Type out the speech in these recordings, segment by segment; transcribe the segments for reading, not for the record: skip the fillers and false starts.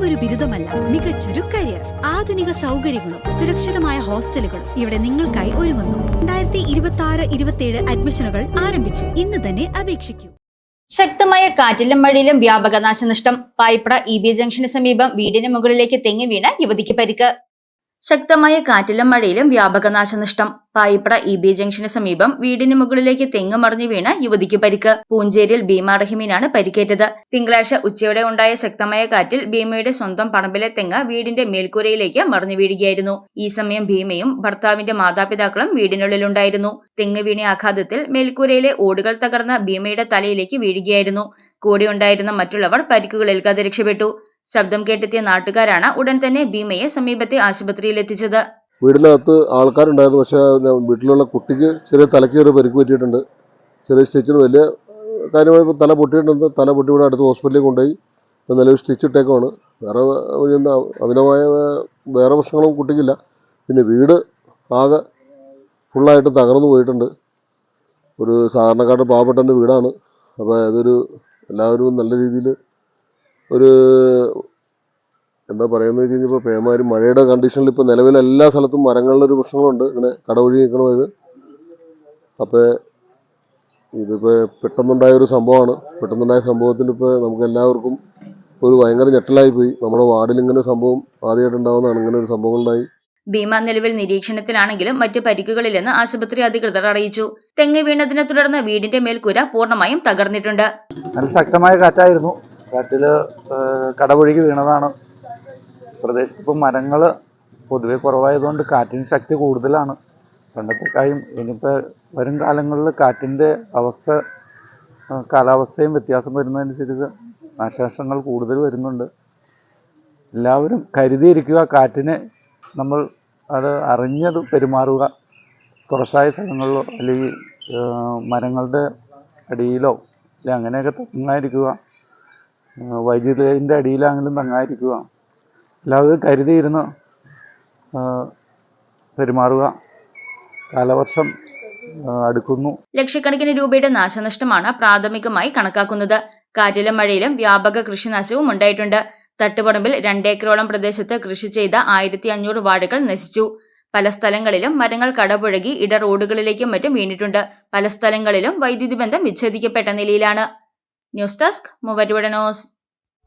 വെറുമൊരു ബിരുദമല്ല, മികച്ചൊരു കരിയർ. ആധുനിക സൗകര്യങ്ങളും സുരക്ഷിതമായ ഹോസ്റ്റലുകളും ഇവിടെ നിങ്ങൾക്കായി ഒരുങ്ങുന്നു. 2026-27 അഡ്മിഷനുകൾ ആരംഭിച്ചു. ഇന്ന് തന്നെ അപേക്ഷിക്കൂ. ശക്തമായ കാറ്റിലും മഴയിലും വ്യാപക നാശനഷ്ടം. പായിപ്ര EB ജംഗ്ഷന് സമീപം വീടിന് മുകളിലേക്ക് തെങ്ങി വീണ് യുവതിക്ക് പരിക്ക്. ശക്തമായ കാറ്റിലും മഴയിലും വ്യാപക നാശനഷ്ടം. പായിപ്ര EB ജംഗ്ഷന് സമീപം വീടിന് മുകളിലേക്ക് തെങ്ങ് മറിഞ്ഞു വീണ് യുവതിക്ക് പരിക്ക്. പൂഞ്ചേരിയിൽ ഭീമ റഹീമിനാണ് പരിക്കേറ്റത്. തിങ്കളാഴ്ച ഉച്ചയോടെ ഉണ്ടായ ശക്തമായ കാറ്റിൽ ഭീമയുടെ സ്വന്തം പറമ്പിലെ തെങ്ങ് വീടിന്റെ മേൽക്കൂരയിലേക്ക് മറിഞ്ഞു വീഴുകയായിരുന്നു. ഈ സമയം ഭീമയും ഭർത്താവിന്റെ മാതാപിതാക്കളും വീടിനുള്ളിലുണ്ടായിരുന്നു. തെങ്ങ് വീണ ആഘാതത്തിൽ മേൽക്കൂരയിലെ ഓടുകൾ തകർന്ന ഭീമയുടെ തലയിലേക്ക് വീഴുകയായിരുന്നു. കൂടെയുണ്ടായിരുന്ന മറ്റുള്ളവർ പരിക്കുകളേൽക്കാതെ രക്ഷപ്പെട്ടു. ശബ്ദം കേട്ടെത്തിയ നാട്ടുകാരാണ് ഉടൻ തന്നെ ഭീമയെ സമീപത്തെ ആശുപത്രിയിൽ എത്തിച്ചത്. വീടിനകത്ത് ആൾക്കാരുണ്ടായിരുന്നു. പക്ഷേ വീട്ടിലുള്ള കുട്ടിക്ക് ചെറിയ തലയ്ക്ക് ഒരു പരിക്ക് പറ്റിയിട്ടുണ്ട്. ചെറിയ സ്റ്റിച്ചിന് വലിയ കാര്യമായി തല പൊട്ടിയിട്ടുണ്ട്. തല പൊട്ടി ഇവിടെ അടുത്ത് ഹോസ്പിറ്റലിൽ കൊണ്ടുപോയി നിലവിൽ സ്റ്റിച്ച് ഇട്ടേക്കുമാണ്. അമിതമായ വേറെ പ്രശ്നങ്ങളും കുട്ടിക്കില്ല. പിന്നെ വീട് ആകെ ഫുള്ളായിട്ട് തകർന്നു പോയിട്ടുണ്ട്. ഒരു സാധാരണക്കാരുടെ പാവപ്പെട്ടൻ്റെ വീടാണ്. അപ്പോൾ അതൊരു എല്ലാവരും നല്ല രീതിയിൽ ഒരു എന്താ പറയുന്നത് വെച്ച് കഴിഞ്ഞപ്പോൾ പേമാരി മഴയുടെ കണ്ടീഷനിൽ ഇപ്പോൾ നിലവിൽ എല്ലാ സ്ഥലത്തും മരങ്ങളിലൊരു പ്രശ്നങ്ങളുണ്ട്. ഇങ്ങനെ കടവഴി നിൽക്കണം ഇത്. അപ്പോൾ ഇതിപ്പോൾ പെട്ടെന്നുണ്ടായ ഒരു സംഭവമാണ്. പെട്ടെന്നുണ്ടായ സംഭവത്തിൽ ഇപ്പോൾ നമുക്ക് എല്ലാവർക്കും ഒരു ഭയങ്കര ഞെട്ടലായിപ്പോയി. നമ്മുടെ വാർഡിൽ ഇങ്ങനെ സംഭവം ആദ്യമായിട്ടുണ്ടാകുന്നതാണ്. ഇങ്ങനെ ഒരു സംഭവം ഉണ്ടായി. ഭീമ നിലവിൽ നിരീക്ഷണത്തിലാണെങ്കിലും മറ്റ് പരിക്കുകളില്ലെന്ന് ആശുപത്രി അധികൃതർ അറിയിച്ചു. തെങ്ങ് വീണതിനെ തുടർന്ന് വീടിന്റെ മേൽക്കൂര പൂർണ്ണമായും തകർന്നിട്ടുണ്ട്. നല്ല ശക്തമായ കാറ്റായിരുന്നു. കാറ്റില് കടപുഴകി വീണതാണ്. പ്രദേശത്ത് ഇപ്പം മരങ്ങൾ പൊതുവെ കുറവായതുകൊണ്ട് കാറ്റിന് ശക്തി കൂടുതലാണ്. പണ്ടത്തെക്കായും ഇനിയിപ്പോൾ വരും കാലങ്ങളിൽ കാറ്റിൻ്റെ കാലാവസ്ഥയും വ്യത്യാസം വരുന്നതനുസരിച്ച് നാശനഷ്ടങ്ങൾ കൂടുതൽ വരുന്നുണ്ട്. എല്ലാവരും കരുതിയിരിക്കുക. കാറ്റിന് നമ്മൾ അത് അറിഞ്ഞത് പെരുമാറുക. തുറസായ സ്ഥലങ്ങളിലോ അല്ലെങ്കിൽ മരങ്ങളുടെ അടിയിലോ അല്ലെങ്കിൽ അങ്ങനെയൊക്കെ തങ്ങാതിരിക്കുക. വൈദ്യുതിൻ്റെ അടിയിലാണെങ്കിലും തങ്ങാതിരിക്കുക. എല്ലാവരും കരുതിയിരുന്ന് പെരുമാറുക. കാലവർഷം അടുക്കുന്നു. ലക്ഷക്കണക്കിന് രൂപയുടെ നാശനഷ്ടമാണ് പ്രാഥമികമായി കണക്കാക്കുന്നത്. കാറ്റിലും മഴയിലും വ്യാപക കൃഷിനാശവും ഉണ്ടായിട്ടുണ്ട്. തട്ടുപറമ്പിൽ 2 ഏക്കറോളം പ്രദേശത്ത് കൃഷി ചെയ്ത 1500 വാഴകൾ നശിച്ചു. പല സ്ഥലങ്ങളിലും മരങ്ങൾ കടപുഴകി ഇട റോഡുകളിലേക്കും മറ്റും വീണിട്ടുണ്ട്. പല സ്ഥലങ്ങളിലും വൈദ്യുതി ബന്ധം വിച്ഛേദിക്കപ്പെട്ട നിലയിലാണ്. News desk Muvattupuzha news.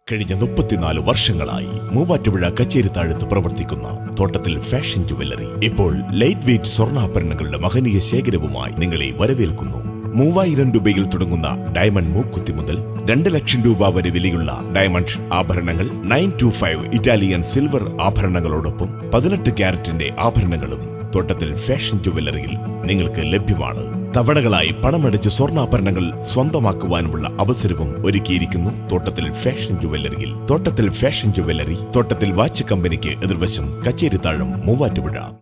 കഴിഞ്ഞ 34 വർഷങ്ങളായി മൂവാറ്റുപുഴ കച്ചേരിത്താഴത്ത് പ്രവർത്തിക്കുന്ന തോട്ടത്തിൽ ഫാഷൻ ജുവല്ലറി ഇപ്പോൾ ലൈറ്റ് വെയ്റ്റ് സ്വർണ്ണാഭരണങ്ങളുടെ മഹനീയ ശേഖരവുമായി നിങ്ങളെ വരവേൽക്കുന്നു. 3000 രൂപയിൽ തുടങ്ങുന്ന ഡയമണ്ട് മൂക്കുത്തി മുതൽ 2 ലക്ഷം രൂപ വരെ വിലയുള്ള ഡയമണ്ട് ആഭരണങ്ങൾ, 925 ഇറ്റാലിയൻ സിൽവർ ആഭരണങ്ങളോടൊപ്പം 18 ക്യാരറ്റിന്റെ ആഭരണങ്ങളും തോട്ടത്തിൽ ഫാഷൻ ജുവല്ലറിയിൽ നിങ്ങൾക്ക് ലഭ്യമാണ്. തവണകളായി പണമടച്ച് സ്വർണ്ണാഭരണങ്ങൾ സ്വന്തമാക്കുവാനുമുള്ള അവസരവും ഒരുക്കിയിരിക്കുന്നു തോട്ടത്തിൽ ഫാഷൻ ജുവല്ലറിയിൽ. തോട്ടത്തിൽ ഫാഷൻ ജുവല്ലറി, തോട്ടത്തിൽ വാച്ച് കമ്പനിക്ക് എതിർവശം, കച്ചേരിത്താഴം, മൂവാറ്റുപുഴ.